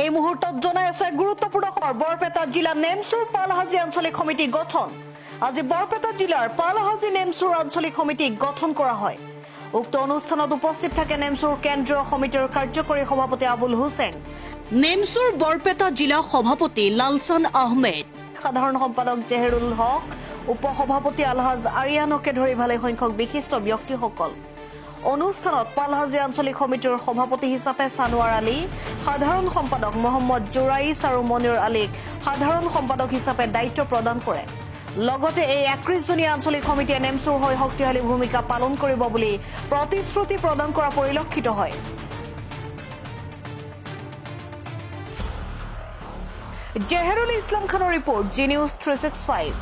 এই মুহূৰ্তত জনাই আছে গুৰুত্বপূৰ্ণ খবৰ। বৰপেটা জিলা নেমচুৰ পালহাজী আঞ্চলিক সমিতি গঠন। আজি বৰপেটা জিলাৰ পালহাজী নেমচুৰ আঞ্চলিক সমিতি গঠন কৰা হয়। উক্ত অনুষ্ঠানত উপস্থিত থাকে নেমচুৰ কেন্দ্ৰীয় সমিতিৰ কাৰ্যকৰী সভাপতি আবুল হুছেইন, নেমচুৰ বৰপেটা জিলা সভাপতি লালচান আহমেদ, সাধাৰণ সম্পাদক জেহেৰুল হক, উপসভাপতি আলহাজ আৰিয়ানকে ধৰি ভালে সংখ্যক বিশিষ্ট ব্যক্তিসকল। অনুষ্ঠানত পালহাজী আঞ্চলিক সমিতিৰ সভাপতি হিচাপে সানোৱাৰ আলী, সাধাৰণ সম্পাদক মহম্মদ জুৰাইছ আৰু মনিৰ আলীক সাধাৰণ সম্পাদক হিচাপে দায়িত্ব প্ৰদান কৰে। লগতে এই 31জনীয়া আঞ্চলিক সমিতিয়ে নেমচুৰ হৈ শক্তিশালী ভূমিকা পালন কৰিব বুলি প্ৰতিশ্ৰুতি প্ৰদান কৰা পৰিলক্ষিত হয়। জেহেৰুল ইছলাম খানৰ report, Zee news 365।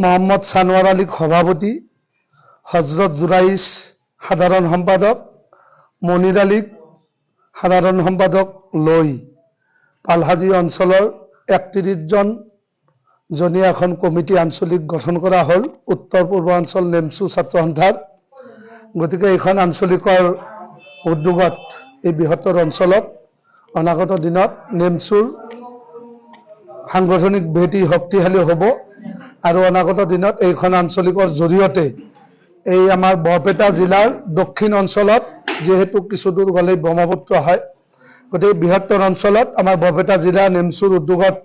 Mohammad Sanowar Ali সভাপতি, হজৰত জুৰাইছ সাধাৰণ সম্পাদক, মনিৰ আলীক সাধাৰণ সম্পাদক লৈ পালহাজী অঞ্চলৰ 31জন জনীয়া এখন কমিটি আঞ্চলিক গঠন কৰা হ'ল উত্তৰ পূৰ্বাঞ্চল নেমচু ছাত্ৰ সন্থাৰ। গতিকে এইখন আঞ্চলিকৰ উদ্যোগত এই বৃহত্তৰ অঞ্চলত অনাগত দিনত নেমচুৰ সাংগঠনিক ভেটি শক্তিশালী হ'ব আৰু অনাগত দিনত এইখন আঞ্চলিকৰ জৰিয়তে এই আমাৰ বৰপেটা জিলাৰ দক্ষিণ অঞ্চলত যেহেতু কিছু দূৰ গ'লেই ব্ৰহ্মপুত্ৰ হয়, গতিকে বৃহত্তৰ অঞ্চলত আমাৰ বৰপেটা জিলা নেমচুৰ উদ্যোগত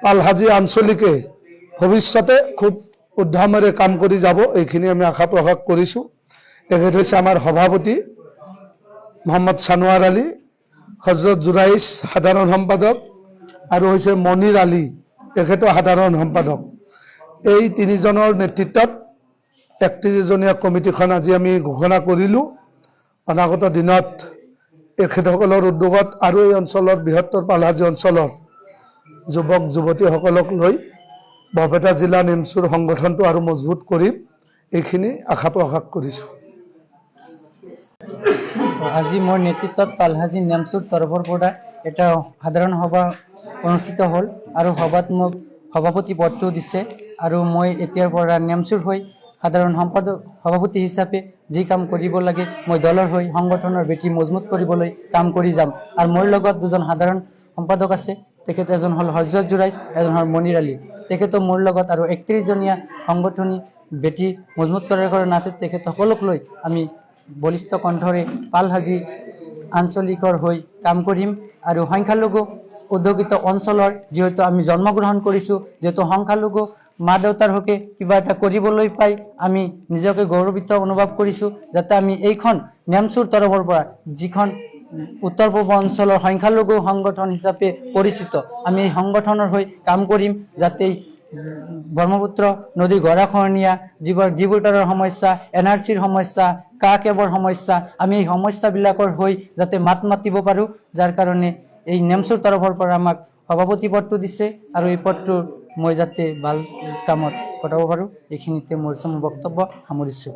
পালহাজী আঞ্চলিকে ভৱিষ্যতে খুব উদ্যমেৰে কাম কৰি যাব, এইখিনি আমি আশা প্ৰকাশ কৰিছোঁ। তেখেত হৈছে আমাৰ সভাপতি মোহাম্মদ সানোৱাৰ আলী, হজৰত জুৰাইছ সাধাৰণ সম্পাদক আৰু হৈছে মনিৰ আলী, তেখেতো সাধাৰণ সম্পাদক। এই তিনিজনৰ নেতৃত্বত 31জনীয়া কমিটিখন আজি আমি ঘোষণা কৰিলোঁ। অনাগত দিনত এখেতসকলৰ উদ্যোগত আৰু এই অঞ্চলৰ বৃহত্তৰ পালহাজী অঞ্চলৰ যুৱক যুৱতীসকলক লৈ বৰপেটা জিলা নেমচুৰ সংগঠনটো আৰু মজবুত কৰিম, এইখিনি আশা প্ৰকাশ কৰিছোঁ। আজি মোৰ নেতৃত্বত পালহাজী নেমচুৰ তৰফৰ পৰা এটা সাধাৰণ সভা অনুষ্ঠিত হ'ল আৰু সভাত মোক সভাপতি পদটো দিছে আৰু মই এতিয়াৰ পৰা নেমচুৰ হৈ সাধাৰণ সম্পাদক সভাপতি হিচাপে যি কাম কৰিব লাগে মই দলৰ হৈ সংগঠনৰ ভেটি মজবুত কৰিবলৈ কাম কৰি যাম। আৰু মোৰ লগত দুজন সাধাৰণ সম্পাদক আছে, তেখেত এজন হ'ল হজৰত জুৰাইছ, এজন হ'ল মনিৰ আলী। তেখেতো মোৰ লগত আৰু 31জনীয়া সংগঠনিক ভেটি মজবুত কৰাৰ কাৰণে আছে। তেখেত সকলক লৈ আমি বলিষ্ঠ কণ্ঠৰে পালহাজী আঞ্চলিকৰ হৈ কাম কৰিম আৰু সংখ্যালঘু উদ্যোগিত অঞ্চলৰ যিহেতু আমি জন্মগ্ৰহণ কৰিছোঁ, যিহেতু সংখ্যালঘু মা দেউতাৰ হকে কিবা এটা কৰিবলৈ পাই আমি নিজকে গৌৰৱিত অনুভৱ কৰিছোঁ, যাতে আমি এইখন নেমচুৰ তৰফৰ পৰা যিখন উত্তৰ পূৰ্ব অঞ্চলৰ সংখ্যালঘু সংগঠন হিচাপে পৰিচিত, আমি এই সংগঠনৰ হৈ কাম কৰিম, যাতে ব্ৰহ্মপুত্ৰ নদীৰ গৰাখহনীয়া, যিবোৰৰ সমস্যা, NRCৰ সমস্যা, কা কেবৰ সমস্যা, আমি এই সমস্যাবিলাকৰ হৈ যাতে মাত মাতিব পাৰোঁ, যাৰ কাৰণে এই নেমচুৰ তৰফৰ পৰা আমাক সভাপতি পদটো দিছে আৰু এই পদটো মই যাতে ভাল কামত কটাব পাৰোঁ, এইখিনিতে মোৰ বক্তব্য সামৰিছোঁ।